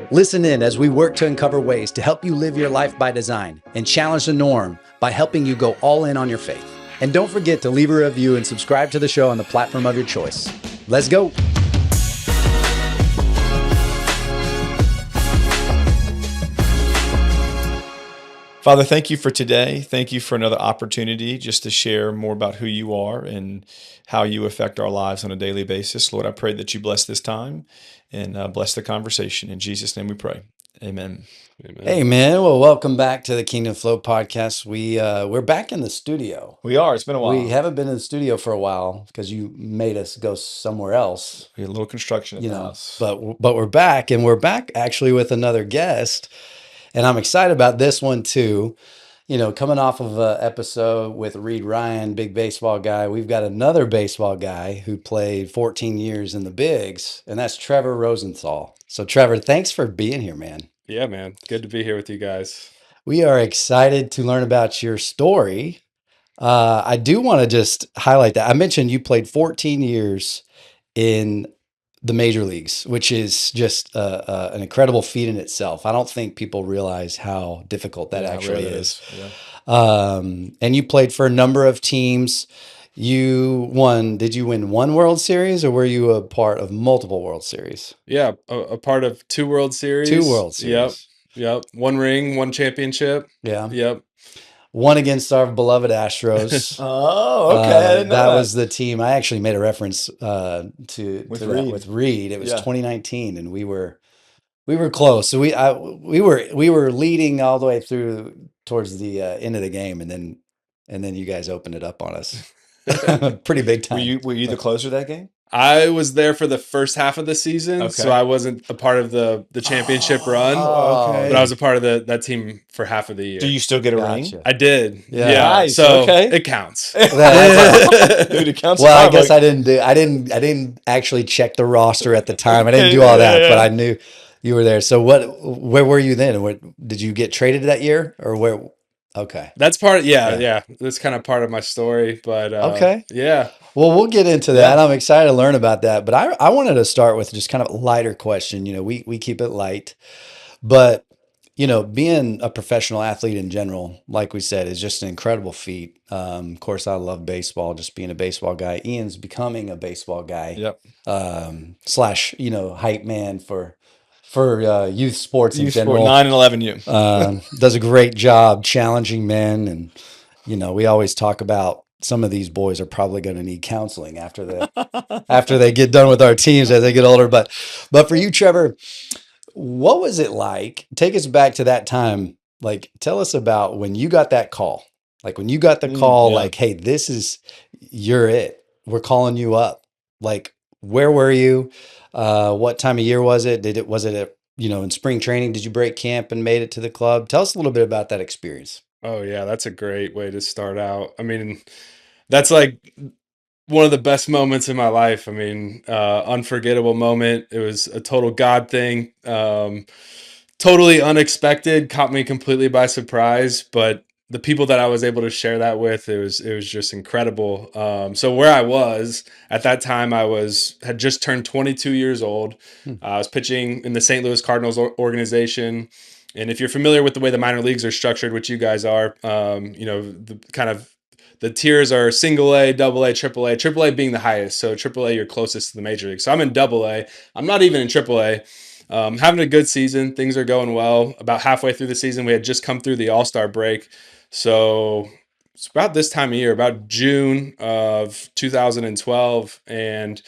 Listen in as we work to uncover ways to help you live your life by design and challenge the norm by helping you go all in on your faith. And don't forget to leave a review and subscribe to the show on the platform of your choice. Let's go. Father, thank you for today. Thank you for another opportunity just to share more about who you are and how you affect our lives on a daily basis. Lord, I pray that you bless this time and bless the conversation. In Jesus' name we pray. Amen. Amen. Hey, man. Well, welcome back to the Kingdom Flow podcast. We're back in the studio. We are. It's been a while. We haven't been in the studio for a while because you made us go somewhere else. We had a little construction at the house. But we're back, and we're back actually with another guest. And I'm excited about this one too. You know, coming off of an episode with Reed Ryan, big baseball guy, we've got another baseball guy who played 14 years in the bigs, and that's Trevor Rosenthal. So Trevor, thanks for being here, man. Yeah, man. Good to be here with you guys. We are excited to learn about your story. I do want to just highlight that. I mentioned you played 14 years in the major leagues, which is just an incredible feat in itself. I don't think people realize how difficult that actually really is. Yeah. And you played for a number of teams. Did you win one World Series, or were you a part of multiple World Series? Yeah, a part of 2 World Series. 2 World Series. Yep. 1 ring, 1 championship. Yeah. Yep. One against our beloved Astros. Oh, okay. I didn't know that was the team. I actually made a reference to With that Reed. with Reed. It was Yeah. 2019, and we were close. So we were leading all the way through towards the end of the game, and then you guys opened it up on us. Pretty big time. Were you the closer that game? I was there for the first half of the season, Okay. so I wasn't a part of the championship run, okay. but I was a part of that team for half of the year. Do you still get a ring? Gotcha. I did. Yeah. Yeah. Nice, So okay. it counts. Dude, it counts. Well, I guess I didn't actually check the roster at the time. I didn't do all that, Yeah. but I knew you were there. So where were you then? Did you get traded that year, or where? Okay. That's part of, Yeah. yeah. That's kind of part of my story, but Okay. yeah. Well, we'll get into that. I'm excited to learn about that. But I wanted to start with just kind of a lighter question. You know, we keep it light, but being a professional athlete in general, like we said, is just an incredible feat. Of course, I love baseball, just being a baseball guy. Ian's becoming a baseball guy. Yep. Slash, hype man for youth sports in You sport general. 9 and 11U. Does a great job challenging men, and we always talk about some of these boys are probably going to need counseling after they get done with our teams as they get older. But for you, Trevor, what was it like? Take us back to that time. Like, tell us about when you got that call. Like when you got the call, yeah. like, hey, you're it. We're calling you up. Like, where were you? What time of year was it? Was it in spring training? Did you break camp and made it to the club? Tell us a little bit about that experience. Oh yeah, that's a great way to start out. I mean, that's like one of the best moments in my life. I mean, unforgettable moment. It was a total God thing. Totally unexpected, caught me completely by surprise, but the people that I was able to share that with, it was just incredible. So where I was at that time, had just turned 22 years old. I was pitching in the St. Louis Cardinals organization. And if you're familiar with the way the minor leagues are structured, which you guys are, the tiers are single A, double A, triple A being the highest. So triple A, you're closest to the major league. So I'm in double A. I'm not even in triple A. Having a good season. Things are going well. About halfway through the season, we had just come through the All-Star break. So it's about this time of year, about June of 2012. And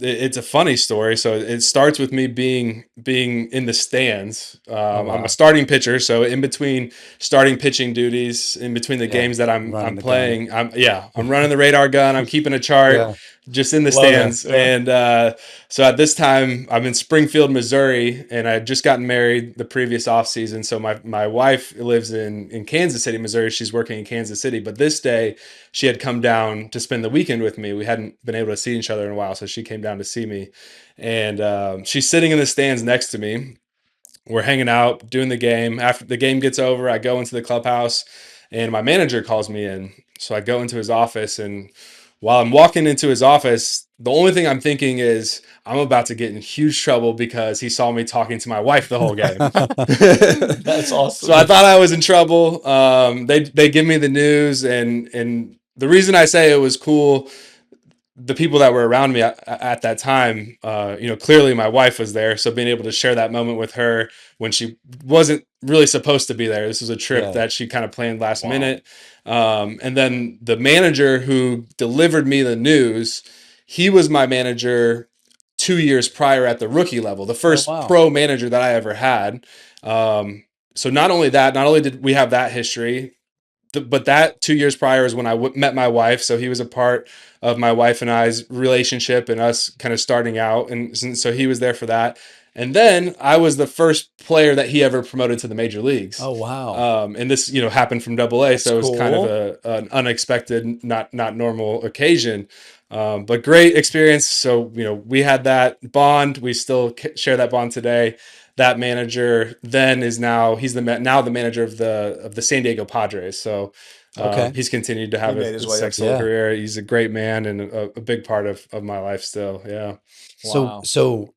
it's a funny story. So it starts with me being in the stands. wow. I'm a starting pitcher, so in between starting pitching duties, in between the games that I'm playing, I'm running the radar gun. I'm keeping a chart, just in the stands. Love it. Yeah. And so at this time, I'm in Springfield, Missouri, and I had just gotten married the previous off season. So my wife lives in Kansas City, Missouri. She's working in Kansas City, but this day she had come down to spend the weekend with me. We hadn't been able to see each other in a while, so she came down to see me. And she's sitting in the stands next to me. We're hanging out, doing the game. After the game gets over, I go into the clubhouse, and my manager calls me in. So I go into his office, and while I'm walking into his office, the only thing I'm thinking is I'm about to get in huge trouble because he saw me talking to my wife the whole game. That's awesome. So I thought I was in trouble. They give me the news, and the reason I say it was cool, the people that were around me at that time, clearly my wife was there. So being able to share that moment with her when she wasn't really supposed to be there. This was a trip that she kind of planned last minute. And then the manager who delivered me the news, he was my manager 2 years prior at the rookie level, the first pro manager that I ever had. So not only did we have that history, but that 2 years prior is when I met my wife. So he was a part of my wife and I's relationship and us kind of starting out. And so he was there for that. And then I was the first player that he ever promoted to the major leagues. Oh, wow. And this, happened from AA. So it was kind cool. of an unexpected, not normal occasion. But great experience. So, we had that bond. We still share that bond today. That manager then is now the manager of the San Diego Padres. So he's continued to have a successful career. He's a great man and a big part of my life still. Yeah. So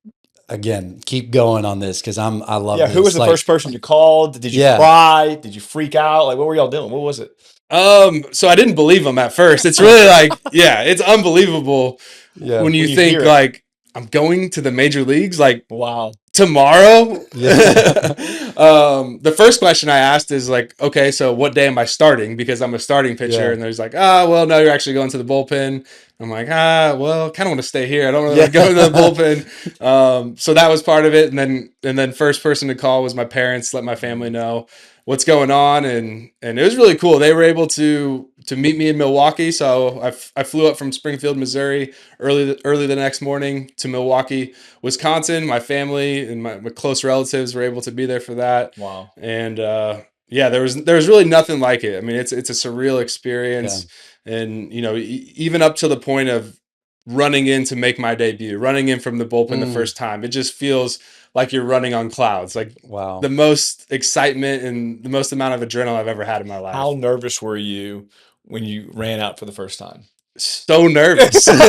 again, keep going on this because I love this. Who was the first person you called? Did you cry? Did you freak out? Like, what were y'all doing? What was it? So I didn't believe him at first. It's really it's unbelievable when you think like I'm going to the major leagues. Like, wow. Tomorrow? The first question I asked is like, okay, so what day am I starting? Because I'm a starting pitcher. And there's like, well, no, you're actually going to the bullpen. I'm like, well, kind of want to stay here. I don't really want to go to the bullpen. So that was part of it. And then first person to call was my parents, let my family know what's going on. And it was really cool. They were able to meet me in Milwaukee. So I flew up from Springfield, Missouri early the next morning to Milwaukee, Wisconsin. My family and my close relatives were able to be there for that. Wow. And there was really nothing like it. I mean, it's a surreal experience. And, even up to the point of running in to make my debut, running in from the bullpen the first time, it just feels like you're running on clouds. Like, the most excitement and the most amount of adrenaline I've ever had in my life. How nervous were you when you ran out for the first time? So nervous. Were you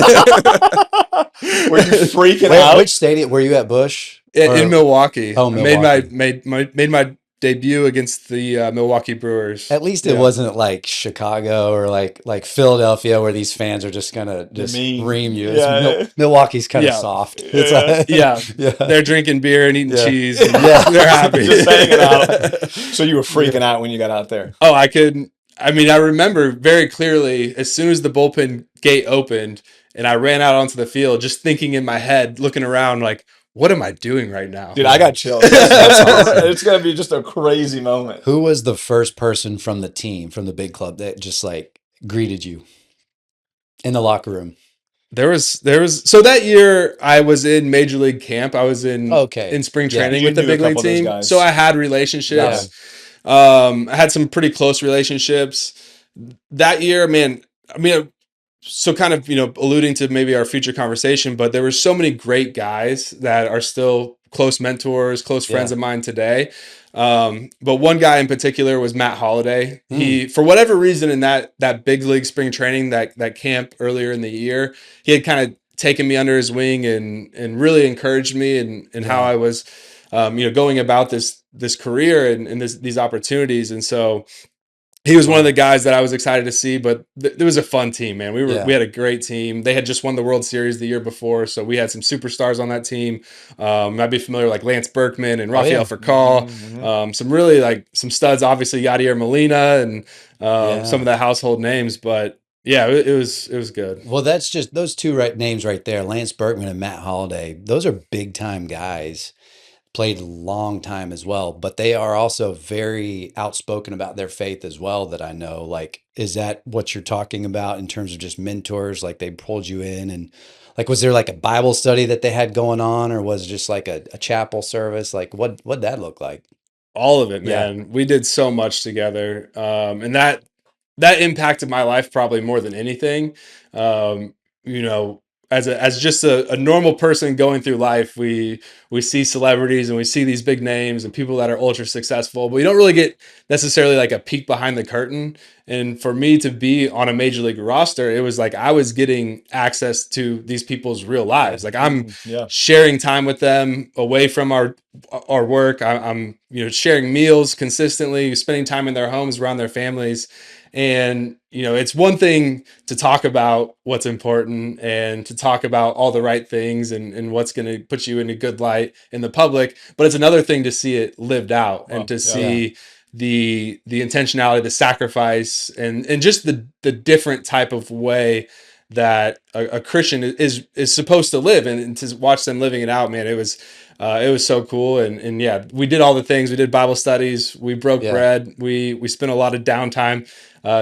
freaking out? Which stadium were you at? Busch? In Milwaukee. Oh, Milwaukee. Made my debut against the Milwaukee Brewers. At least it wasn't like Chicago or like Philadelphia where these fans are just gonna ream you. Milwaukee's kind of soft. They're drinking beer and eating cheese. And they're happy. Just hanging out. So you were freaking out when you got out there. Oh, I remember very clearly as soon as the bullpen gate opened and I ran out onto the field, just thinking in my head, looking around like, what am I doing right now? Dude, I got chills. It's going to be just a crazy moment. Who was the first person from the team, from the big club, that just like greeted you in the locker room? There was so that year I was in Major League camp. I was in spring training with the big league team. So I had relationships. I had some pretty close relationships that year, man. I mean, so kind of, alluding to maybe our future conversation, but there were so many great guys that are still close mentors, close friends of mine today. But one guy in particular was Matt Holliday. He, for whatever reason, in that big league spring training, that camp earlier in the year, he had kind of taken me under his wing and really encouraged me and how I was, going about this career and these opportunities. And so he was one of the guys that I was excited to see, but it was a fun team, man. We had a great team. They had just won the World Series the year before, so we had some superstars on that team. I'd be familiar with like Lance Berkman and Rafael Furcal, some really some studs, obviously Yadier Molina and some of the household names. But yeah, it was good. Well, that's just those two names right there, Lance Berkman and Matt Holliday. Those are big time guys. Played a long time as well, but they are also very outspoken about their faith as well, that I know. Like, is that what you're talking about in terms of just mentors? Like, they pulled you in and like, was there like a Bible study that they had going on, or was it just like a chapel service? Like, what'd that look like? All of it, man. We did so much together. And that impacted my life probably more than anything. as just a normal person going through life, we see celebrities and we see these big names and people that are ultra successful, but we don't really get necessarily like a peek behind the curtain. And for me to be on a major league roster, it was like I was getting access to these people's real lives. Like I'm sharing time with them away from our work. I'm sharing meals consistently, spending time in their homes around their families. And it's one thing to talk about what's important and to talk about all the right things and what's going to put you in a good light in the public, but it's another thing to see it lived out and to see the intentionality, the sacrifice, and just the different type of way that a Christian is supposed to live, and to watch them living it out, man, it was so cool. And yeah, we did all the things. We did Bible studies, we broke bread, we spent a lot of downtime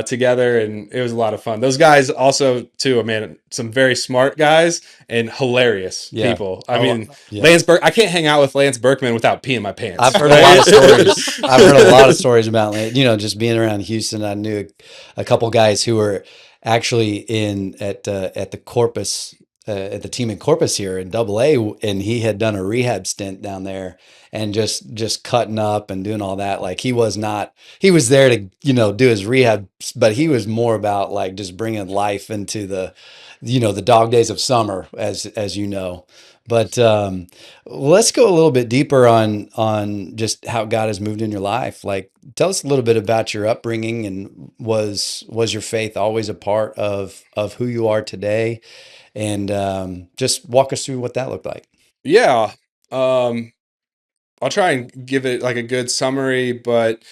together, and it was a lot of fun. Those guys also too, man, some very smart guys and hilarious people. I mean, Lance I can't hang out with Lance Berkman without peeing my pants. I've heard a lot of stories. I've heard a lot of stories about Lance. Just being around Houston, I knew a couple guys who were actually at the Corpus. At the team in Corpus here in AA, and he had done a rehab stint down there and just cutting up and doing all that. Like he was there to, do his rehab, but he was more about like just bringing life into the dog days of summer, as you know. But let's go a little bit deeper on just how God has moved in your life. Like, tell us a little bit about your upbringing, and was your faith always a part of who you are today? And just walk us through what that looked like. Yeah. I'll try and give it like a good summary, but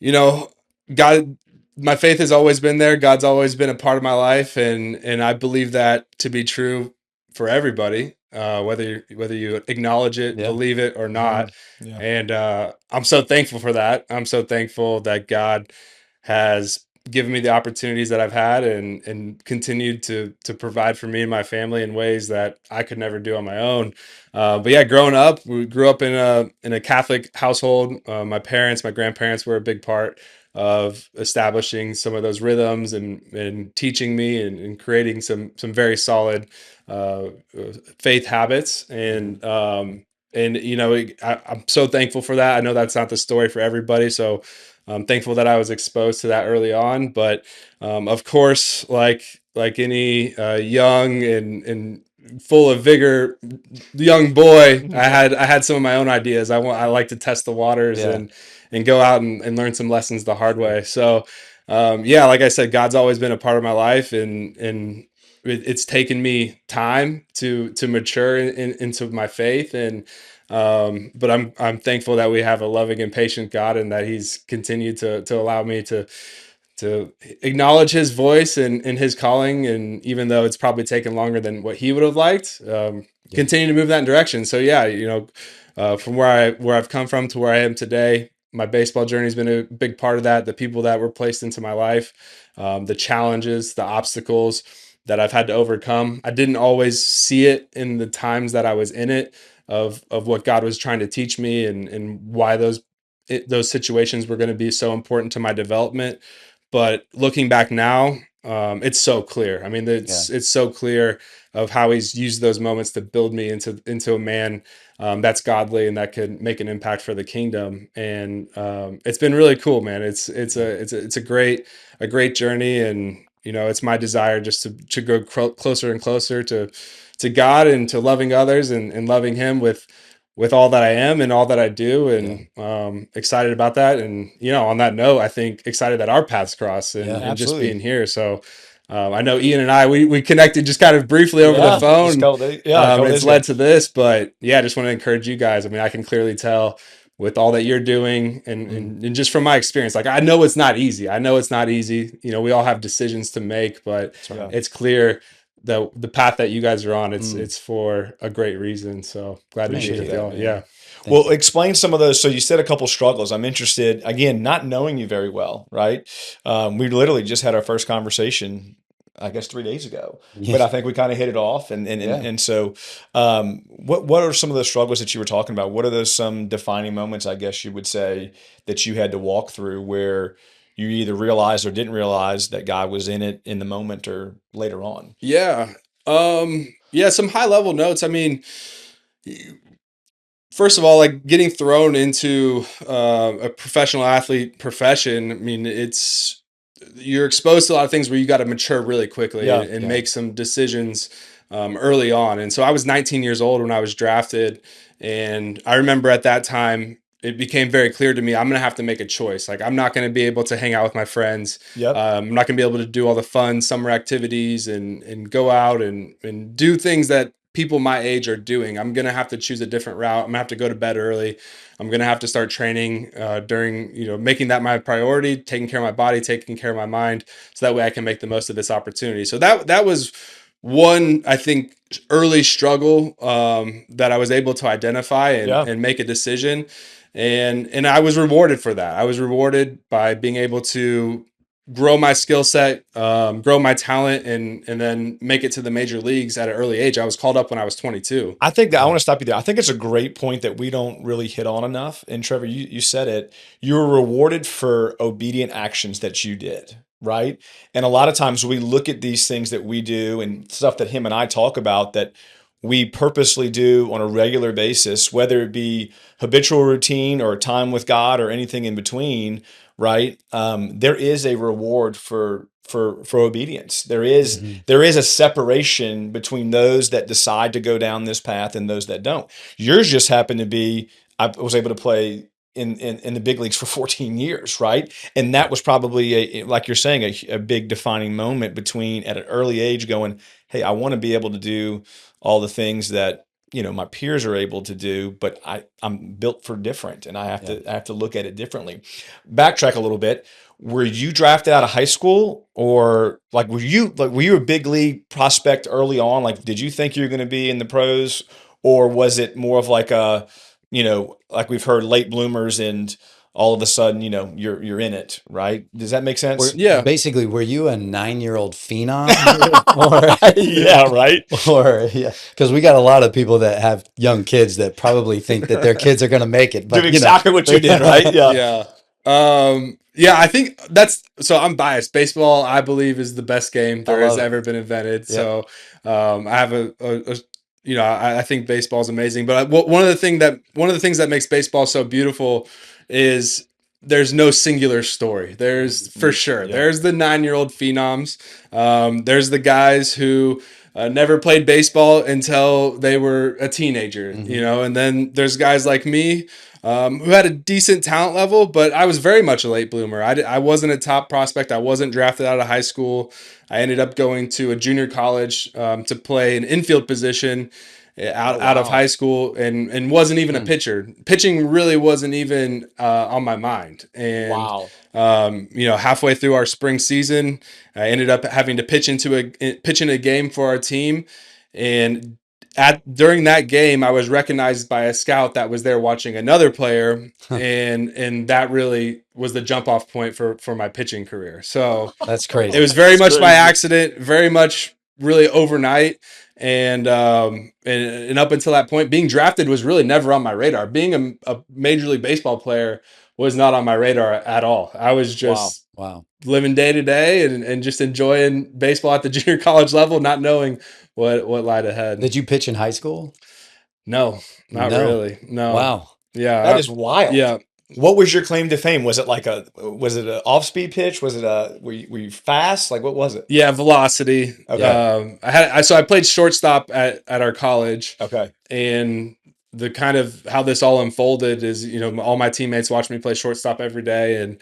God, my faith has always been there. God's always been a part of my life, and I believe that to be true for everybody, whether you acknowledge it, believe it or not. And I'm so thankful for that. I'm so thankful that God has given me the opportunities that I've had, and continued to provide for me and my family in ways that I could never do on my own. But yeah, growing up, we grew up in a Catholic household. My grandparents were a big part of establishing some of those rhythms and teaching me and creating some very solid faith habits. And I'm so thankful for that. I know that's not the story for everybody, so I'm thankful that I was exposed to that early on. But of course, like any young and full of vigor young boy, I had some of my own ideas. I like to test the waters and go out and learn some lessons the hard way. So like I said, God's always been a part of my life, and it's taken me time to mature into my faith. And but I'm thankful that we have a loving and patient God, and that He's continued to allow me to acknowledge His voice and His calling. And even though it's probably taken longer than what He would have liked, continue to move that direction. So from where I've come from to where I am today, my baseball journey has been a big part of that. The people that were placed into my life, the challenges, the obstacles that I've had to overcome. I didn't always see it in the times that I was in it, of what God was trying to teach me, and why those situations were going to be so important to my development. But looking back now, it's so clear. I mean, it's so clear of how He's used those moments to build me into a man that's godly and that could make an impact for the kingdom. And it's been really cool, man. It's a great journey, and it's my desire just to go closer and closer to God, and to loving others, and loving Him with all that I am and all that I do. And excited about that. And on that note, I think excited that our paths cross, and just being here. So I know Ian and I, we connected just kind of briefly over the phone. It's led to this, but I just want to encourage you guys. I mean, I can clearly tell with all that you're doing, and just from my experience, like I know it's not easy. We all have decisions to make, but it's clear the path that you guys are on, it's for a great reason. So glad to be with y'all. Yeah. Well, explain some of those. So you said a couple struggles. I'm interested, again, not knowing you very well, right? We literally just had our first conversation, I guess 3 days ago, but I think we kind of hit it off. And so what are some of the struggles that you were talking about? What are some defining moments, I guess you would say, that you had to walk through, where you either realized or didn't realize that God was in it in the moment or later on? Yeah. Yeah, some high level notes. I mean, first of all, like getting thrown into a professional athlete profession. I mean, you're exposed to a lot of things where you got to mature really quickly Yeah. and Yeah. make some decisions early on. And so I was 19 years old when I was drafted, and I remember at that time it became very clear to me I'm going to have to make a choice. Like I'm not going to be able to hang out with my friends. Yep. I'm not going to be able to do all the fun summer activities and go out and do things that people my age are doing. I'm going to have to choose a different route. I'm going to have to go to bed early. I'm going to have to start training during, making that my priority, taking care of my body, taking care of my mind, so that way I can make the most of this opportunity. So that was one, I think, early struggle that I was able to identify Yeah. and make a decision. And I was rewarded for that. I was rewarded by being able to grow my skill set, grow my talent, and then make it to the major leagues at an early age. I was called up when I was 22. I think that I want to stop you there. I think it's a great point that we don't really hit on enough. And Trevor, you said it. You were rewarded for obedient actions that you did, right? And a lot of times we look at these things that we do and stuff that him and I talk about that we purposely do on a regular basis, whether it be habitual routine or time with God or anything in between, right? There is a reward for obedience. There is a separation between those that decide to go down this path and those that don't. Yours just happened to be I was able to play in the big leagues for 14 years, right? And that was probably like you're saying, a big defining moment between at an early age going, hey, I want to be able to do all the things that my peers are able to do, but I'm built for different, and I have to look at it differently. Backtrack a little bit. Were you drafted out of high school, or were you a big league prospect early on? Like, did you think you were going to be in the pros, or was it more of like a, like we've heard late bloomers and all of a sudden, you're in it, right? Does that make sense? Yeah. Basically, were you a 9-year-old phenom? or Yeah, right. or yeah, because we got a lot of people that have young kids that probably think that their kids are going to make it, but Do exactly what you did, right? Yeah. Yeah. Yeah, I think so I'm biased. Baseball, I believe, is the best game there has love it. ever been invented. Yeah. So, I have I think baseball is amazing. But one of the things that makes baseball so beautiful is there's no singular story. There's for sure. Yeah. There's the 9-year-old phenoms. There's the guys who never played baseball until they were a teenager, and then there's guys like me who had a decent talent level, but I was very much a late bloomer. I wasn't a top prospect. I wasn't drafted out of high school. I ended up going to a junior college to play an infield position out of high school and wasn't even a pitcher. Pitching really wasn't even on my mind. And halfway through our spring season, I ended up having to pitch in a game for our team. And during that game, I was recognized by a scout that was there watching another player, and that really was the jump off point for my pitching career. So That's crazy. it was very much by accident, very much really overnight. And up until that point, being drafted was really never on my radar. Being a Major League Baseball player was not on my radar at all. I was just living day to day and just enjoying baseball at the junior college level, not knowing what lied ahead. Did you pitch in high school? No, not really. No. Wow. Yeah. That is wild. Yeah. What was your claim to fame? Was it an off-speed pitch? Was it were you fast? Like, what was it? Yeah, velocity. Okay. I played shortstop at our college. Okay. And the kind of how this all unfolded is, all my teammates watched me play shortstop every day, and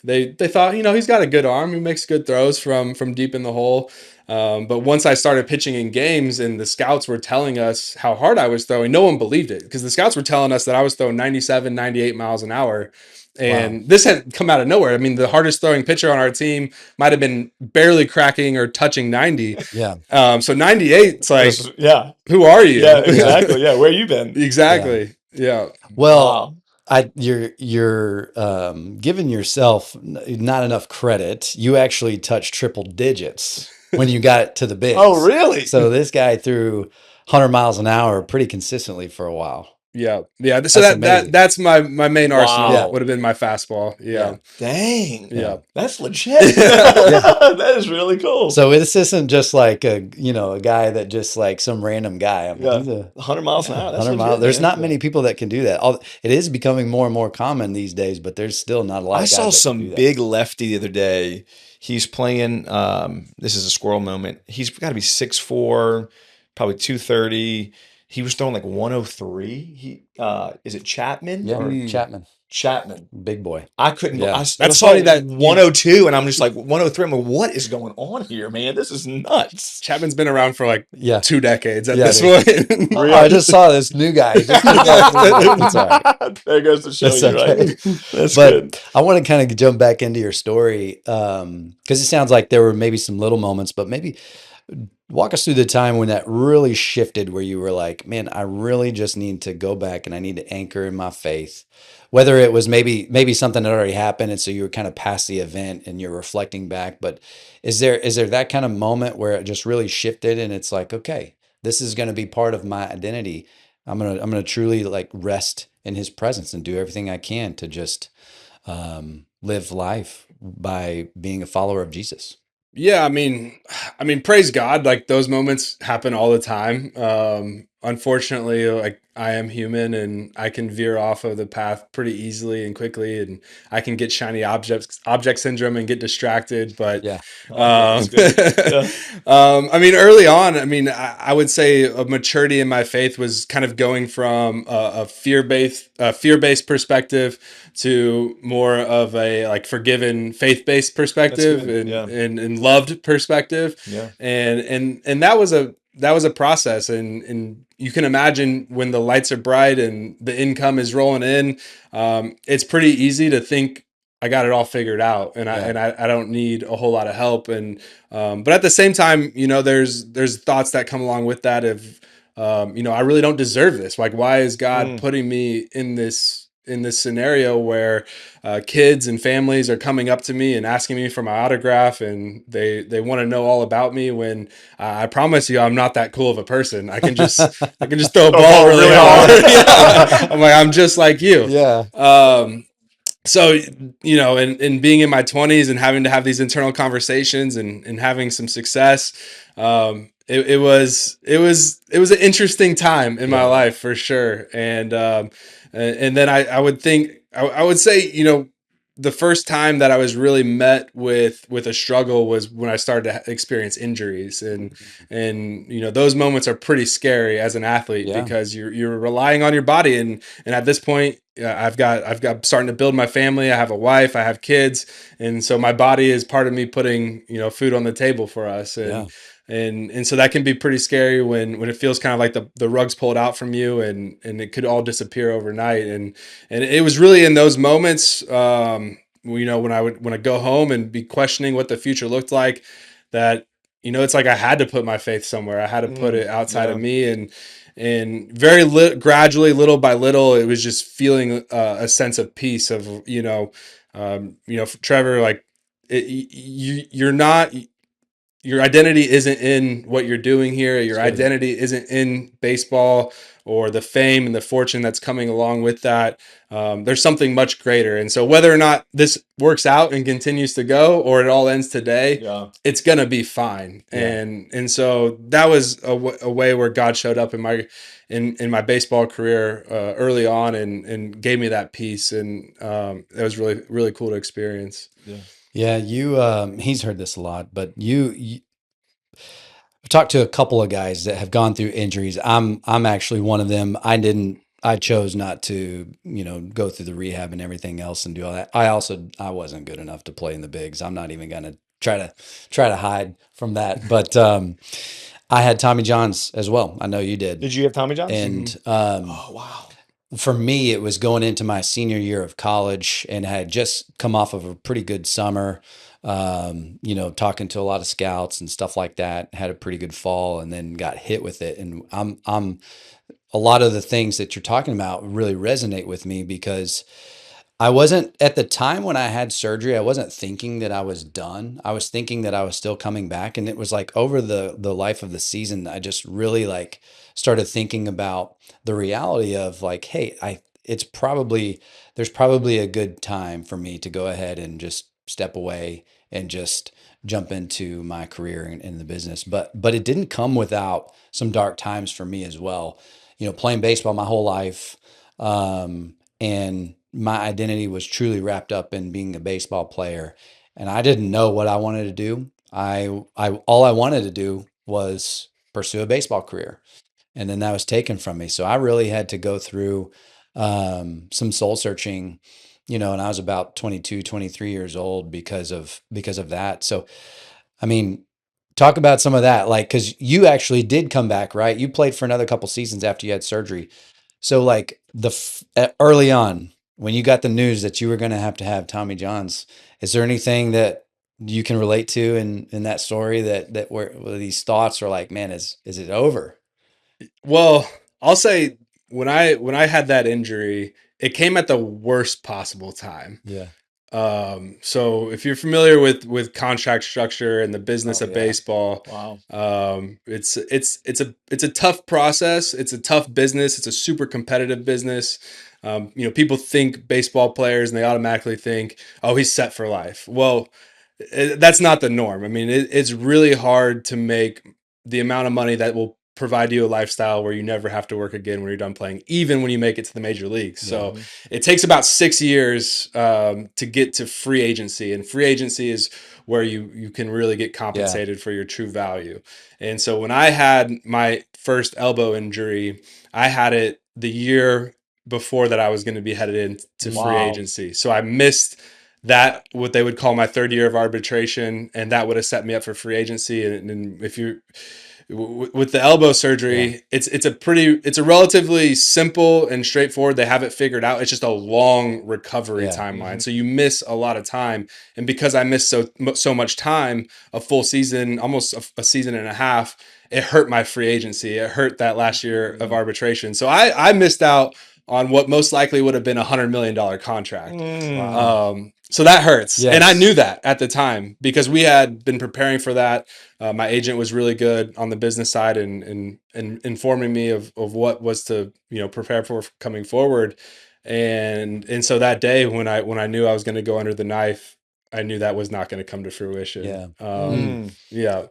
they thought, he's got a good arm. He makes good throws from deep in the hole. But once I started pitching in games and the scouts were telling us how hard I was throwing, no one believed it, because the scouts were telling us that I was throwing 97, 98 miles an hour. And this had come out of nowhere. I mean, the hardest throwing pitcher on our team might have been barely cracking or touching 90. Yeah. So 98, it's like, who are you? Yeah, exactly. Yeah, where you been? Exactly. Yeah. Well, you're giving yourself not enough credit. You actually touched triple digits when you got to the bigs. Oh, really? So this guy threw 100 miles an hour pretty consistently for a while. Yeah. So That's amazing. that's my main arsenal. Wow. Would have been my fastball. Yeah. Dang. Yeah. That's legit. Yeah. That is really cool. So this isn't just like a guy that just like some random guy. I mean, Yeah. he's a 100 miles an hour. That's 100 legit, miles. There's man. not many people that can do that. It is becoming more and more common these days, but there's still not a lot I of guys saw that can some do that. big lefty the other day. He's playing. This is a squirrel moment. He's got to be 6'4", probably 230. He was throwing like 103. Is it Chapman? Yeah, Or Chapman, Chapman. big boy. I couldn't. Yeah. I That's saw funny that 102, and I'm just like 103. I'm like, what is going on here, man? This is nuts. Chapman's been around for like Yeah. 2 decades at Yeah, this dude. point. Oh, I just saw this new guy. He just came back. It's all right. There goes the show. That's You're okay. right. That's But good. I want to kind of jump back into your story because it sounds like there were maybe some little moments, but maybe walk us through the time when that really shifted, where you were like, man, I really just need to go back and I need to anchor in my faith. Whether it was maybe something that already happened, and so you were kind of past the event and you're reflecting back. But is there that kind of moment where it just really shifted and it's like, okay, this is going to be part of my identity. I'm gonna truly like rest in His presence and do everything I can to just live life by being a follower of Jesus. Yeah, I mean, praise God. Like those moments happen all the time. Unfortunately, like I am human and I can veer off of the path pretty easily and quickly, and I can get shiny object syndrome and get distracted. But Yeah. That's good. Yeah. I mean, early on, I mean, I would say a maturity in my faith was kind of going from a fear-based perspective to more of a like forgiven faith-based perspective good. and, Yeah. and loved perspective. Yeah. And that was a process. And you can imagine when the lights are bright and the income is rolling in, it's pretty easy to think I got it all figured out and I don't need a whole lot of help. And, but at the same time, there's thoughts that come along with that of, I really don't deserve this. Like, why is God putting me in this scenario where kids and families are coming up to me and asking me for my autograph and they want to know all about me when I promise you I'm not that cool of a person. I can just throw a ball really hard. Yeah. I'm like, I'm just like you. Yeah. So, and being in my 20s and having to have these internal conversations and having some success, it was an interesting time in my life for sure. And then I would think, I would say, the first time that I was really met with a struggle was when I started to experience injuries, and those moments are pretty scary as an athlete because you're relying on your body, and at this point I've got starting to build my family. I have a wife, I have kids, and so my body is part of me putting food on the table for us, and so that can be pretty scary when it feels kind of like the rug's pulled out from you and it could all disappear overnight. And it was really in those moments, when I go home and be questioning what the future looked like, that, it's like I had to put my faith somewhere. I had to put it outside of me. And very gradually, little by little, it was just feeling a sense of peace of, for Trevor, like you're not, your identity isn't in what you're doing here. Your identity isn't in baseball or the fame and the fortune that's coming along with that. There's something much greater. And so whether or not this works out and continues to go, or it all ends today, it's going to be fine. Yeah. And so that was a way where God showed up in my baseball career early on and gave me that peace. And that was really, really cool to experience. Yeah. Yeah, he's heard this a lot, but I've talked to a couple of guys that have gone through injuries. I'm actually one of them. I chose not to, go through the rehab and everything else and do all that. I wasn't good enough to play in the bigs. I'm not even gonna try to hide from that. But I had Tommy John's as well. I know you did. Did you have Tommy John's? And oh wow. For me, it was going into my senior year of college and I had just come off of a pretty good summer, talking to a lot of scouts and stuff like that, had a pretty good fall and then got hit with it. And I'm a lot of the things that you're talking about really resonate with me because I wasn't, at the time when I had surgery, I wasn't thinking that I was done. I was thinking that I was still coming back. And it was like over the life of the season, I just really like started thinking about the reality of like, hey, there's probably a good time for me to go ahead and just step away and just jump into my career in the business. But it didn't come without some dark times for me as well. Playing baseball my whole life, and my identity was truly wrapped up in being a baseball player, and I didn't know what I wanted to do. I all I wanted to do was pursue a baseball career, and then that was taken from me. So I really had to go through some soul searching, and I was about 22, 23 years old because of that. So, I mean, talk about some of that, like, because you actually did come back, right? You played for another couple seasons after you had surgery. So, like, early on, when you got the news that you were going to have Tommy John's, is there anything that you can relate to in that story that where these thoughts are like, man, is it over? Well, I'll say when I had that injury, it came at the worst possible time. Yeah. So if you're familiar with contract structure and the business Oh, of yeah. baseball, Wow. it's a tough process. It's a tough business. It's a super competitive business. People think baseball players and they automatically think, oh, he's set for life. Well, that's not the norm. I mean, it's really hard to make the amount of money that will provide you a lifestyle where you never have to work again when you're done playing, even when you make it to the major leagues. So it takes about 6 years to get to free agency, and free agency is where you can really get compensated for your true value. And so when I had my first elbow injury, I had it the year before that I was going to be headed into free Wow. agency. So I missed that, what they would call my third year of arbitration, and that would have set me up for free agency. And if you with the elbow surgery, it's a relatively simple and straightforward. They have it figured out. It's just a long recovery timeline. So you miss a lot of time, and because I missed so much time, a full season, almost a season and a half, it hurt my free agency. It hurt that last year of arbitration. So I missed out on what most likely would have been $100 million contract. Wow. So that hurts. Yes. And I knew that at the time because we had been preparing for that. My agent was really good on the business side and informing me of what was to, prepare for coming forward. And so that day when I knew I was going to go under the knife, I knew that was not going to come to fruition. Yeah.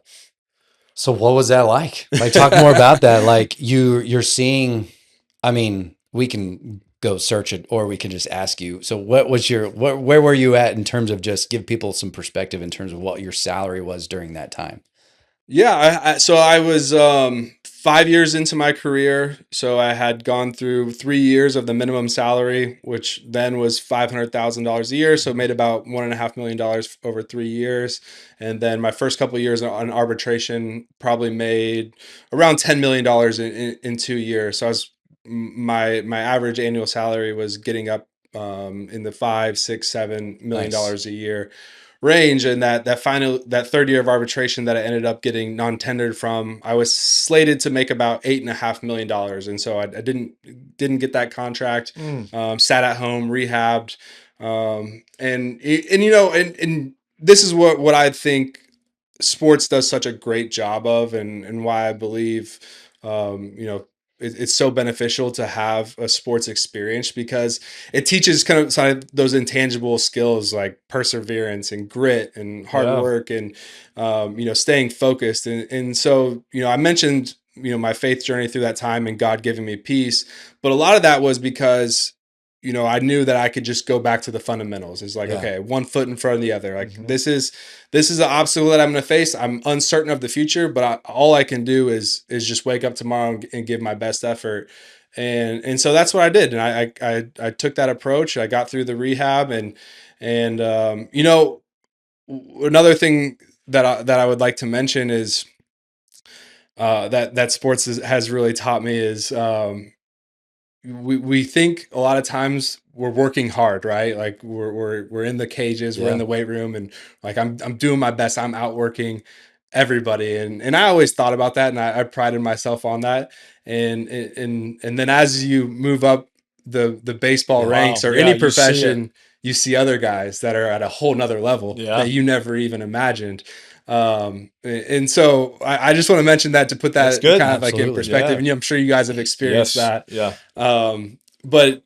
So what was that like? Like, talk more about that. Like, you're seeing, I mean, we can go search it or we can just ask you. So where were you at in terms of, just give people some perspective in terms of what your salary was during that time? Yeah, so I was 5 years into my career. So I had gone through 3 years of the minimum salary, which then was $500,000 a year. So it made about $1.5 million over 3 years. And then my first couple of years on arbitration probably made around $10 million in 2 years. So my average annual salary was getting up in the $5, $6, $7 million a year range. And that third year of arbitration that I ended up getting non-tendered from, I was slated to make about $8.5 million, and so I didn't get that contract. Sat at home, rehabbed, and this is what I think sports does such a great job of, and why I believe it's so beneficial to have a sports experience, because it teaches kind of those intangible skills like perseverance and grit and hard work and staying focused. And so I mentioned my faith journey through that time and God giving me peace, but a lot of that was because I knew that I could just go back to the fundamentals. It's like, okay, one foot in front of the other. Like this is an obstacle that I'm going to face. I'm uncertain of the future, but all I can do is just wake up tomorrow and give my best effort. And so that's what I did. And I took that approach. I got through the rehab, and another thing that I would like to mention is that sports has really taught me is, we think a lot of times we're working hard, right? Like we're in the cages, we're in the weight room, and like I'm doing my best. I'm outworking everybody, and I always thought about that, and I prided myself on that. And then as you move up the baseball ranks or any profession, you see other guys that are at a whole nother level that you never even imagined. And so I just want to mention that to put That's that good. kind of like in Absolutely. perspective. Yeah. And I'm sure you guys have experienced Yes. that. Yeah. But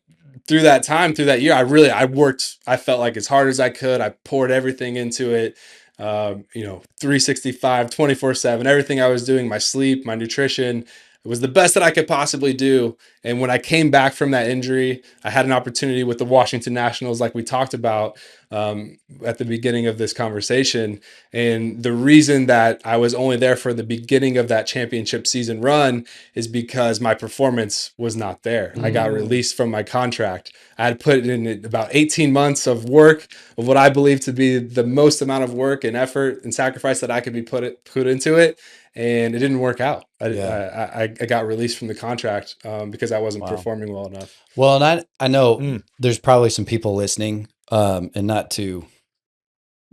through that time, through that year, I worked, I felt like as hard as I could. I poured everything into it. 365, 24/7, everything I was doing, my sleep, my nutrition, it was the best that I could possibly do. And when I came back from that injury, I had an opportunity with the Washington Nationals, like we talked about at the beginning of this conversation. And the reason that I was only there for the beginning of that championship season run is because my performance was not there. I got released from my contract. I had put in about 18 months of work, of what I believe to be the most amount of work and effort and sacrifice that I could be put into it. And it didn't work out. I got released from the contract because I wasn't Wow. performing well enough. Well, and I know Mm. there's probably some people listening, and not to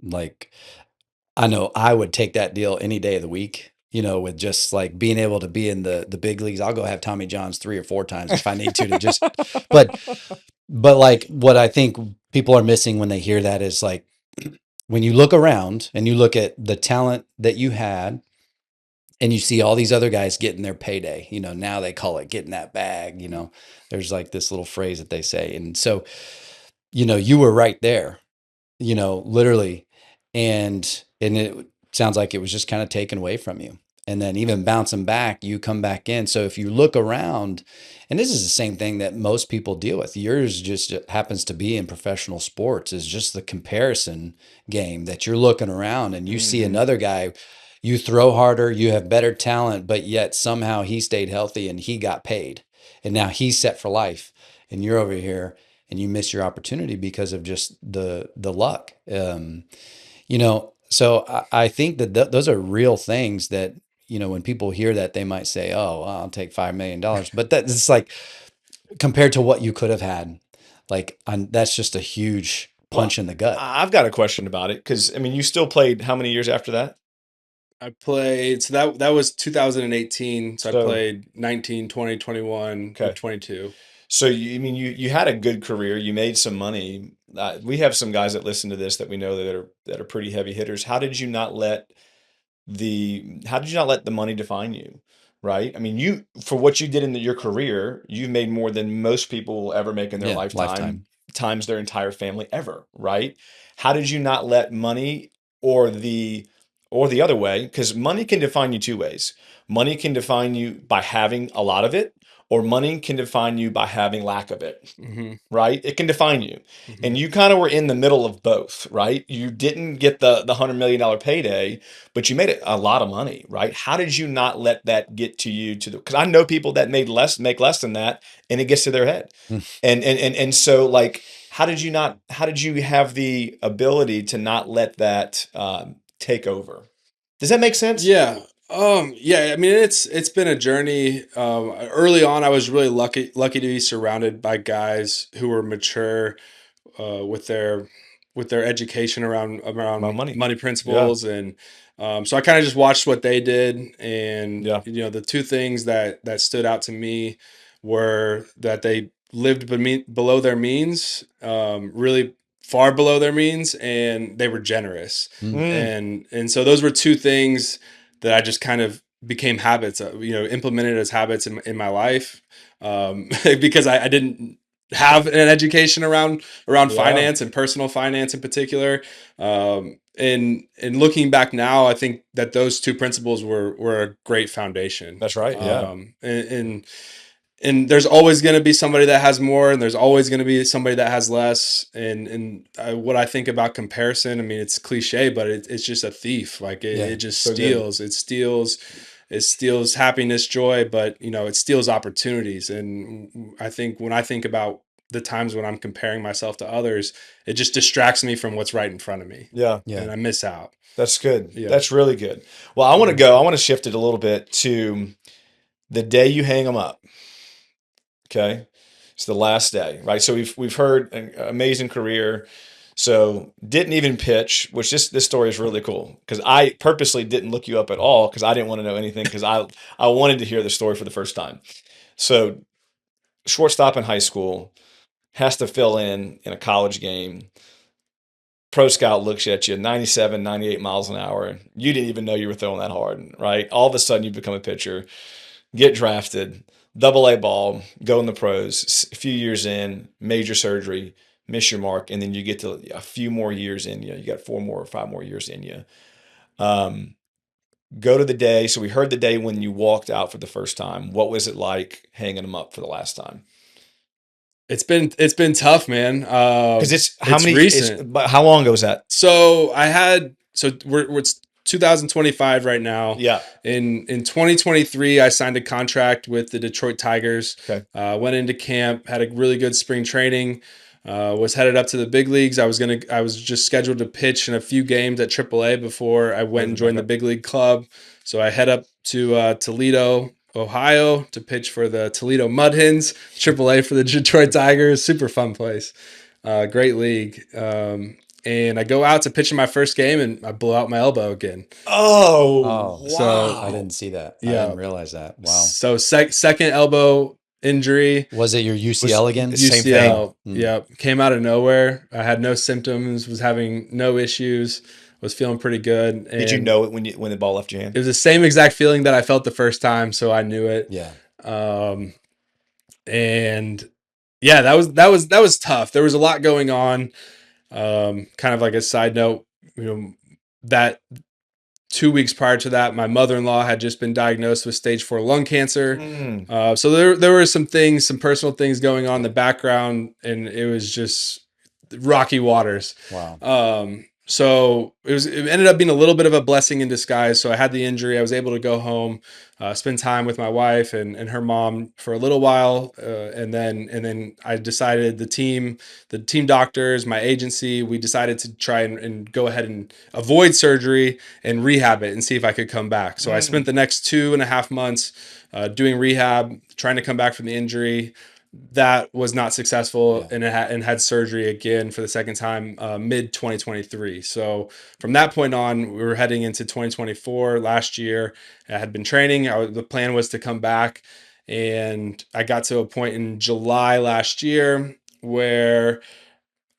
like, I know I would take that deal any day of the week, with just like being able to be in the big leagues. I'll go have Tommy John's 3 or 4 times if I need to just, but like what I think people are missing when they hear that is like, when you look around and you look at the talent that you had and you see all these other guys getting their payday, now they call it getting that bag, there's like this little phrase that they say. And so, you were right there, literally. And it sounds like it was just kind of taken away from you. And then even bouncing back, you come back in. So if you look around, and this is the same thing that most people deal with, yours just happens to be in professional sports, is just the comparison game that you're looking around and you see another guy, you throw harder, you have better talent, but yet somehow he stayed healthy and he got paid. And now he's set for life. And you're over here and you miss your opportunity because of just the luck. So I think that those are real things that, when people hear that, they might say, oh, well, I'll take $5 million. But that's like compared to what you could have had, like, that's just a huge Well, punch in the gut. I've got a question about it because I mean, you still played how many years after that? I played, so that was 2018. So I So played 19, 20, 21, okay. 22. So I mean, you had a good career. You made some money. We have some guys that listen to this that we know that are pretty heavy hitters. How did you not let the money define you? Right? I mean, for what you did in your career, you've made more than most people will ever make in their Yeah, lifetime, lifetime. times their entire family ever, right? How did you not let money or the other way? Because money can define you two ways. Money can define you by having a lot of it, or money can define you by having lack of it, Mm-hmm. right? It can define you. Mm-hmm. And you kind of were in the middle of both, right? You didn't get the $100 million payday, but you made a lot of money, right? How did you not let that get to you because I know people that make less than that and it gets to their head. And so like, how did you have the ability to not let that take over? Does that make sense? Yeah. Yeah, I mean it's been a journey. Early on I was really lucky to be surrounded by guys who were mature with their education around About money. money Yeah. principles. And so I kind of just watched what they did. And Yeah. the two things that stood out to me were that they lived below their means, really far below their means, and they were generous. Mm. And so those were two things that I just kind of became habits, implemented as habits in my life, because I didn't have an education around Yeah. finance and personal finance in particular. And looking back now, I think that those two principles were a great foundation. That's right. Yeah. And there's always going to be somebody that has more, and there's always going to be somebody that has less. And what I think about comparison, I mean, it's cliche, but it's just a thief. Like it just So good. steals. It steals happiness, joy, but it steals opportunities. And I think when I think about the times when I'm comparing myself to others, it just distracts me from what's right in front of me, Yeah. and I miss out. That's good. Yeah. That's really good. Well, I want to shift it a little bit to the day you hang them up. Okay. It's the last day, right? So we've heard an amazing career. So didn't even pitch, which this story is really cool because I purposely didn't look you up at all because I didn't want to know anything because I wanted to hear the story for the first time. So shortstop in high school has to fill in a college game. pro scout looks at you 97, 98 miles an hour. You didn't even know you were throwing that hard, right? All of a sudden you become a pitcher, get drafted, double A ball, go in the pros, a few years in, major surgery, miss your mark, and then you get to a few more years in you. You got 4 more or 5 more years in you. Go to the day. So we heard the day when you walked out for the first time. What was it like hanging them up for the last time? It's been tough, man. Because It's recent. But how long ago was that? So we're it's 2025 right now. Yeah. In 2023, I signed a contract with the Detroit Tigers. Okay. Went into camp, had a really good spring training. Was headed up to the big leagues. I was just scheduled to pitch in a few games at AAA before I went and joined the big league club. So I head up to Toledo, Ohio, to pitch for the Toledo Mud Hens, AAA for the Detroit Tigers. Super fun place, great league. And I go out to pitch in my first game, and I blow out my elbow again. Oh, wow. So I didn't see that. Yeah. I didn't realize that. Wow. So second elbow injury. Was it your UCL again? Same UCL. thing. Yep. Came out of nowhere. I had no symptoms, was having no issues, was feeling pretty good. And did you know it when the ball left your hand? it was the same exact feeling that I felt the first time, so I knew it. Yeah. And yeah, that was tough. There was a lot going on. Kind of like a side note, that 2 weeks prior to that, my mother-in-law had just been diagnosed with stage 4 lung cancer. So there were some personal things going on in the background, and it was just rocky waters. Wow. So it ended up being a little bit of a blessing in disguise. So I had the injury. I was able to go home, spend time with my wife and her mom for a little while. And then I decided the team doctors, my agency, we decided to try and go ahead and avoid surgery and rehab it and see if I could come back. So I spent the next 2.5 months doing rehab, trying to come back from the injury. That was not successful, and had surgery again for the second time mid 2023. So from that point on, we were heading into 2024. Last year, I had been training. The plan was to come back, and I got to a point in July last year where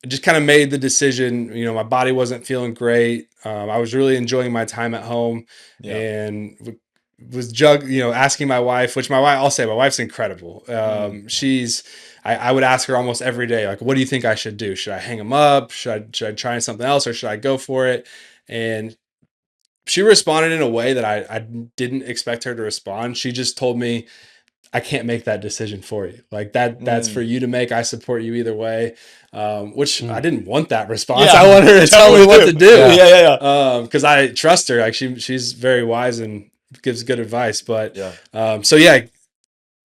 I just kind of made the decision. My body wasn't feeling great. I was really enjoying my time at home, and was asking my wife, which I'll say my wife's incredible. I would ask her almost every day, like, what do you think I should do? Should I hang him up? Should I try something else, or should I go for it? And she responded in a way that I didn't expect her to respond. She just told me, I can't make that decision for you. Like that's for you to make. I support you either way. Which I didn't want that response. Yeah, I want her to tell me what to do. Yeah. Because I trust her. Like she's very wise and gives good advice. But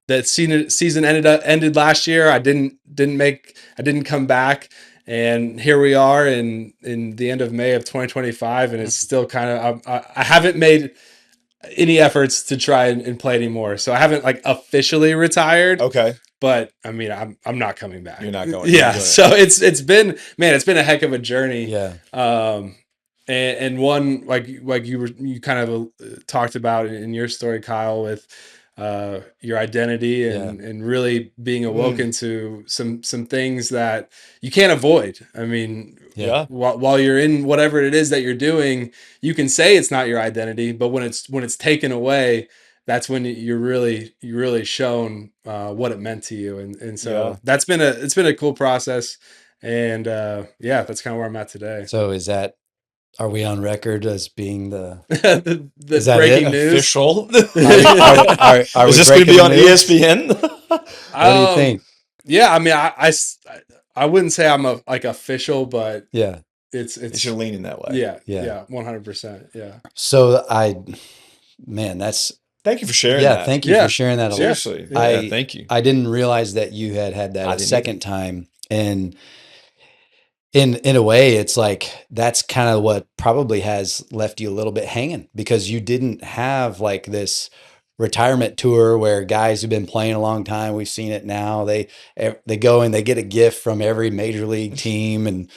that season ended last year. I didn't come back, and here we are in the end of May of 2025, and it's still kind of I haven't made any efforts to try and play anymore. So I haven't officially retired. Okay. But I mean, I'm not coming back. You're not going. Yeah. So it's been a heck of a journey. Yeah. And one like you kind of talked about in your story, Kyle, with your identity and really being awoken to some things that you can't avoid. I mean, while you're in whatever it is that you're doing, you can say it's not your identity, but when it's taken away, that's when you're really shown what it meant to you. And so it's been a cool process. And that's kind of where I'm at today. So are we on record as being the the breaking news? Official? Are is this going to be on ESPN? What do you think? Yeah, I mean, I wouldn't say I'm official, but it's you're leaning that way. Yeah, 100%. Yeah. So that's. Thank you for sharing that. Yeah, thank you for sharing that. Seriously, thank you. I didn't realize that you had that a second time, and in a way, it's like that's kind of what probably has left you a little bit hanging, because you didn't have this retirement tour where guys who've been playing a long time, we've seen it now, they go and they get a gift from every major league team, and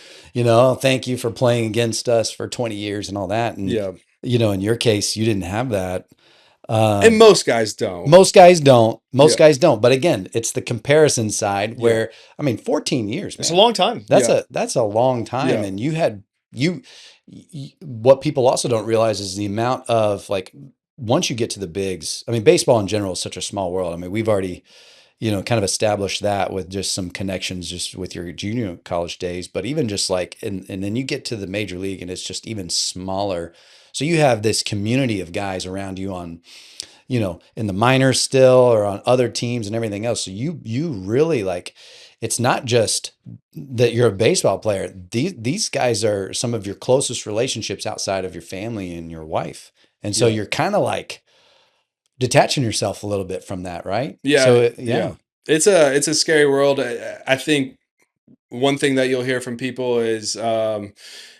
thank you for playing against us for 20 years and all that. And in your case, you didn't have that. And most guys don't. Most guys don't. But again, it's the comparison side where 14 years. Man, it's a long time. That's a long time, and you had what people also don't realize is the amount of like, once you get to the bigs, I mean, baseball in general is such a small world. I mean, we've already, kind of established that with just some connections just with your junior college days, but even just like, and then you get to the major league and it's just even smaller. So you have this community of guys around you on, in the minors still or on other teams and everything else. So you really like, it's not just that you're a baseball player. These guys are some of your closest relationships outside of your family and your wife. And so you're kind of like detaching yourself a little bit from that, right? Yeah, So yeah. It's a scary world. I think one thing that you'll hear from people is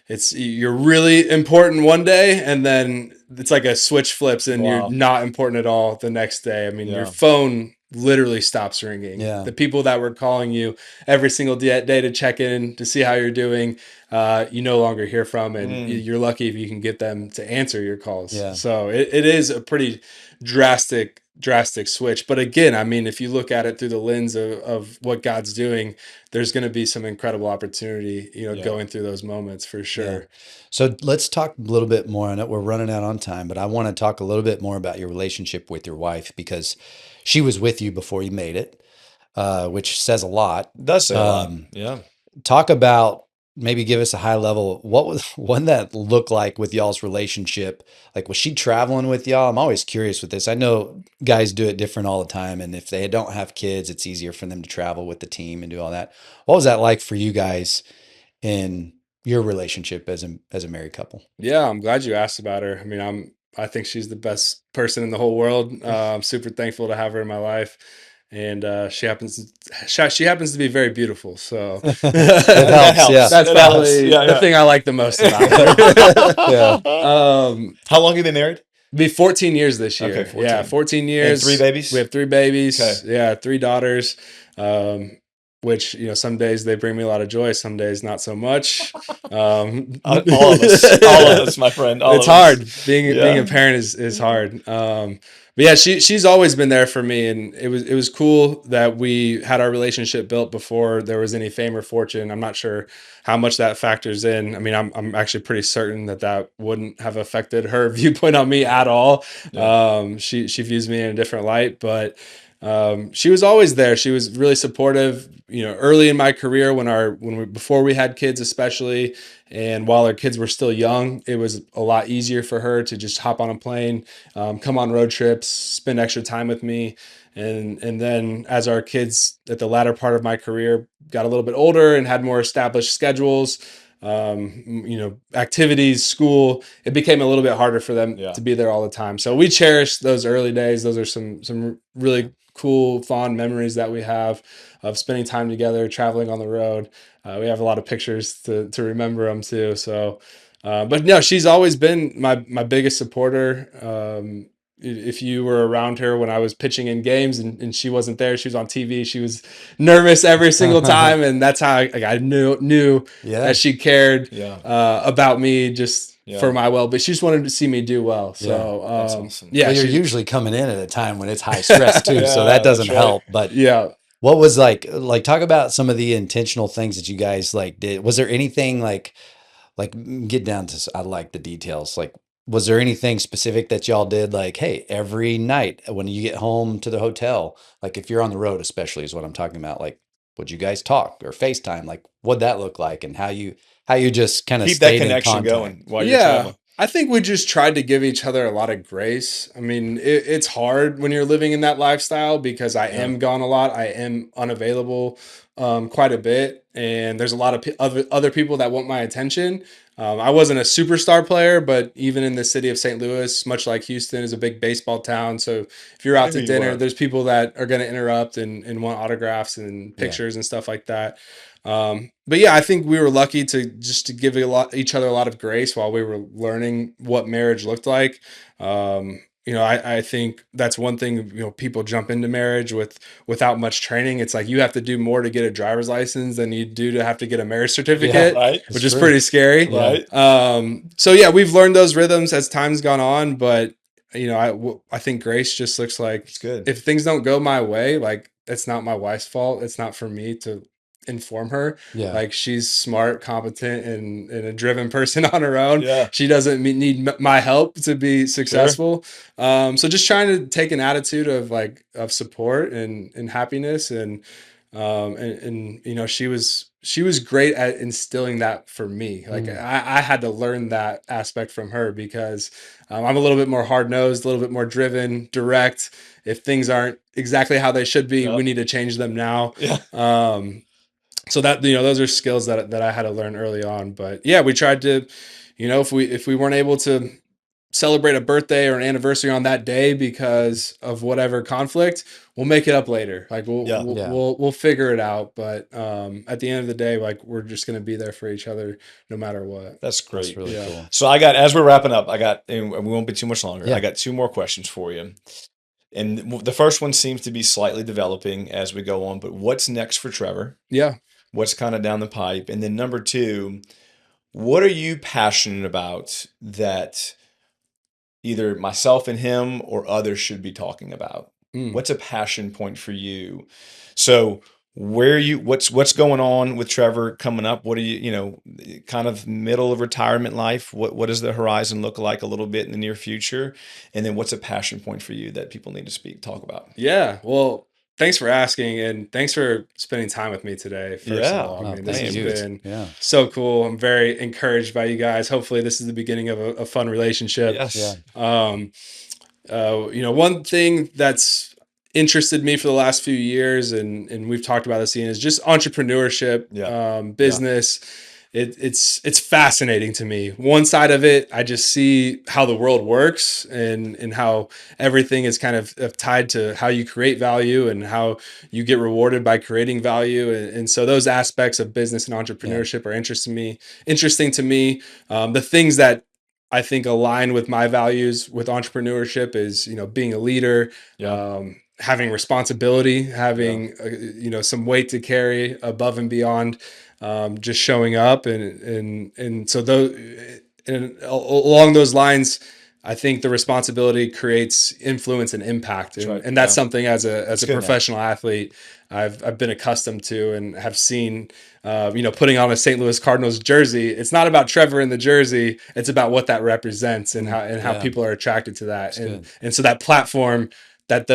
it's you're really important one day and then it's like a switch flips and you're Wow. not important at all the next day. I mean, your Yeah. phone literally stops ringing. Yeah. The people that were calling you every single day to check in to see how you're doing, you no longer hear from, and you're lucky if you can get them to answer your calls. Yeah. So it is a pretty drastic switch. But again, I mean, if you look at it through the lens of what God's doing, there's going to be some incredible opportunity, going through those moments for sure. Yeah. So let's talk a little bit more on it. We're running out on time, but I want to talk a little bit more about your relationship with your wife, because she was with you before you made it, which says a lot. Does say a lot. Yeah. Talk about, maybe give us a high level. What that look like with y'all's relationship? Like, was she traveling with y'all? I'm always curious with this. I know guys do it different all the time, and if they don't have kids, it's easier for them to travel with the team and do all that. What was that like for you guys in your relationship as a married couple? Yeah, I'm glad you asked about her. I mean, I think she's the best person in the whole world. I'm super thankful to have her in my life, and she happens to be very beautiful. So That helps. Yeah. that's probably the thing I like the most about her. Yeah. How long have you been married? Be 14 years this year. Okay, 14. Yeah, 14 years. And 3 babies? We have 3 babies. Okay. Yeah, 3 daughters. Which, some days they bring me a lot of joy, some days not so much. All of us, my friend. It's hard. Being a parent is hard. But yeah, she's always been there for me, and it was cool that we had our relationship built before there was any fame or fortune. I'm not sure how much that factors in. I mean, I'm actually pretty certain that wouldn't have affected her viewpoint on me at all. Yeah. She views me in a different light, but she was always there. She was really supportive, early in my career before we had kids, especially. And while our kids were still young, it was a lot easier for her to just hop on a plane, come on road trips, spend extra time with me. And then as our kids at the latter part of my career got a little bit older and had more established schedules, activities, school, it became a little bit harder for them to be there all the time. So we cherish those early days. Those are some really cool, fond memories that we have of spending time together, traveling on the road. We have a lot of pictures to remember them too. So, but no, she's always been my biggest supporter. If you were around her when I was pitching in games and she wasn't there, she was on TV, she was nervous every single time. And that's how I knew that she cared about me just for my well-being. She just wanted to see me do well. So, that's awesome. Well, you're usually coming in at a time when it's high stress too. So that doesn't help. But what was like talk about some of the intentional things that you guys did. Was there anything like get down to, I like the details. Like, was there anything specific that y'all did? Like, hey, every night when you get home to the hotel, like if you're on the road, especially is what I'm talking about. Like, would you guys talk or FaceTime? Like, what'd that look like? And how you just kind of keep that connection going while you're traveling. I think we just tried to give each other a lot of grace. I mean, it's hard when you're living in that lifestyle because I am gone a lot. I am unavailable quite a bit. And there's a lot of other people that want my attention. I wasn't a superstar player, but even in the city of St. Louis, much like Houston, is a big baseball town. So if you're out to dinner, there's people that are going to interrupt and want autographs and pictures and stuff like that. But yeah, I think we were lucky to give each other a lot of grace while we were learning what marriage looked like. I think that's one thing, people jump into marriage without much training. It's like you have to do more to get a driver's license than you do to have to get a marriage certificate, which is pretty scary. Right. So yeah, we've learned those rhythms as time's gone on, but I think grace just looks like, it's good. If things don't go my way, like it's not my wife's fault. It's not for me to inform her. Yeah. Like, she's smart, competent, and a driven person on her own. Yeah. She doesn't need my help to be successful. So just trying to take an attitude of support and happiness, and you know, she was great at instilling that for me. Like, I had to learn that aspect from her, because I'm a little bit more hard-nosed, a little bit more driven, direct. If things aren't exactly how they should be, we need to change them now. Yeah. So that, you know, those are skills that I had to learn early on. But yeah, we tried to, you know, if we weren't able to celebrate a birthday or an anniversary on that day because of whatever conflict, we'll make it up later. Like, we'll figure it out. But at the end of the day, like, we're just going to be there for each other no matter what. That's great. That's really cool. So as we're wrapping up, and we won't be too much longer. Yeah. I got 2 more questions for you. And the first one seems to be slightly developing as we go on, but what's next for Trevor? Yeah. What's kind of down the pipe? And then number 2, what are you passionate about that either myself and him or others should be talking about? What's a passion point for you? So what's going on with Trevor coming up? What are you kind of middle of retirement life? What does the horizon look like a little bit in the near future? And then what's a passion point for you that people need to talk about? Yeah. Well, thanks for asking, and thanks for spending time with me today. First of all, I mean, this has been so cool. I'm very encouraged by you guys. Hopefully this is the beginning of a fun relationship. Yes. You know, one thing that's interested me for the last few years, and we've talked about this, Ian, is just entrepreneurship, business. It's fascinating to me. One side of it, I just see how the world works, and how everything is kind of tied to how you create value and how you get rewarded by creating value. And so those aspects of business and entrepreneurship are interesting to me. The things that I think align with my values with entrepreneurship is, you know, being a leader, having responsibility, having you know, some weight to carry above and beyond just showing up, and so those, and along those lines, I think the responsibility creates influence and impact, and that's something as a professional athlete I've been accustomed to and have seen. You know, putting on a St. Louis Cardinals jersey, it's not about Trevor in the jersey. It's about what that represents and how people are attracted to that, and so that platform that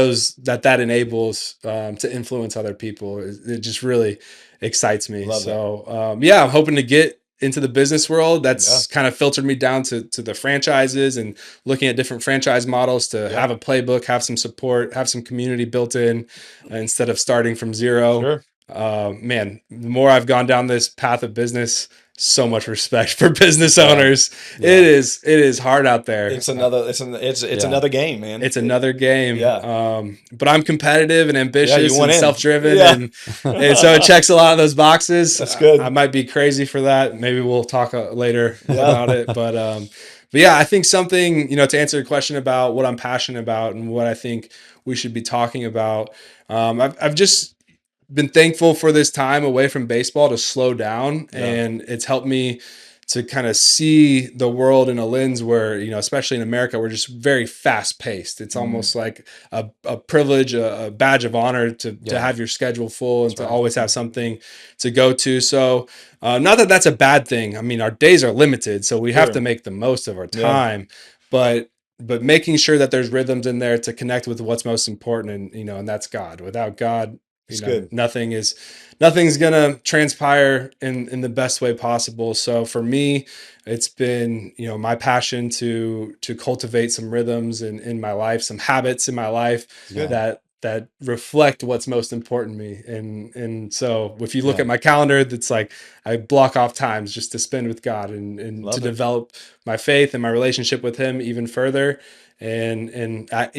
enables to influence other people, it just really excites me. I'm hoping to get into the business world. That's kind of filtered me down to the franchises and looking at different franchise models to have a playbook, have some support, have some community built in instead of starting from zero. Man, the more I've gone down this path of business, so much respect for business owners. It is hard out there. It's another game, man. It's another game. But I'm competitive and ambitious and self-driven, and so it checks a lot of those boxes. That's good. I might be crazy for that. Maybe we'll talk later about it. But yeah, I think something, you know, to answer your question about what I'm passionate about and what I think we should be talking about. I've just been thankful for this time away from baseball to slow down, and it's helped me to kind of see the world in a lens where, you know, especially in America, we're just very fast paced. It's almost like a privilege, a badge of honor to have your schedule full and to always have something to go to. So not that that's a bad thing. I mean, our days are limited, so we have to make the most of our time, but making sure that there's rhythms in there to connect with what's most important, and, you know, and that's God. Without God, nothing's gonna transpire in the best way possible. So for me, it's been, you know, my passion to cultivate some rhythms in my life, some habits in my life that reflect what's most important to me. And so if you look at my calendar, that's like I block off times just to spend with God and to develop my faith and my relationship with Him even further. And I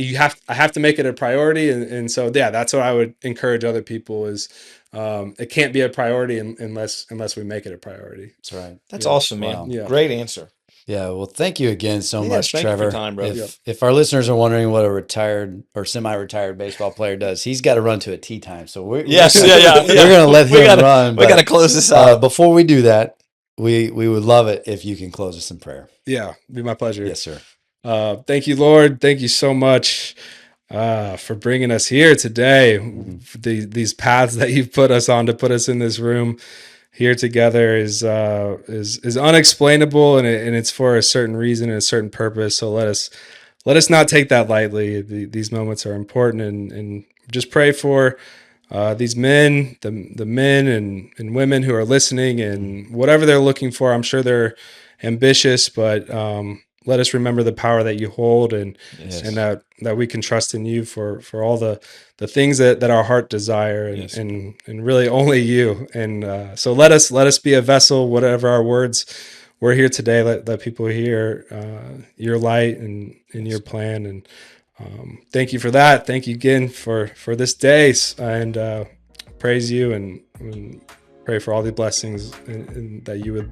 have to make it a priority. And so, that's what I would encourage other people is, it can't be a priority unless we make it a priority. That's right. That's awesome, man. Wow. Yeah. Great answer. Yeah. Well, thank you again so much, thank Trevor. you for your time, brother. If our listeners are wondering what a retired or semi-retired baseball player does, he's got to run to a tea time. So we're going to let him run. We got to close this out. Before we do that, we would love it if you can close us in prayer. Yeah, it'd be my pleasure. Yes, sir. Thank you, Lord. Thank you so much. for bringing us here today. Mhm. These paths that you've put us on to put us in this room here together is unexplainable, and it's for a certain reason and a certain purpose. So let us not take that lightly. These moments are important, and just pray for these men, the men and women who are listening, and whatever they're looking for. I'm sure they're ambitious, but let us remember the power that you hold, and Yes. that we can trust in you for all the things that our heart desire, and Yes. and really only you. And so let us be a vessel, whatever our words. We're here today. Let people hear your light and your plan, and thank you for that. Thank you again for this day, and praise you, and pray for all the blessings and that you would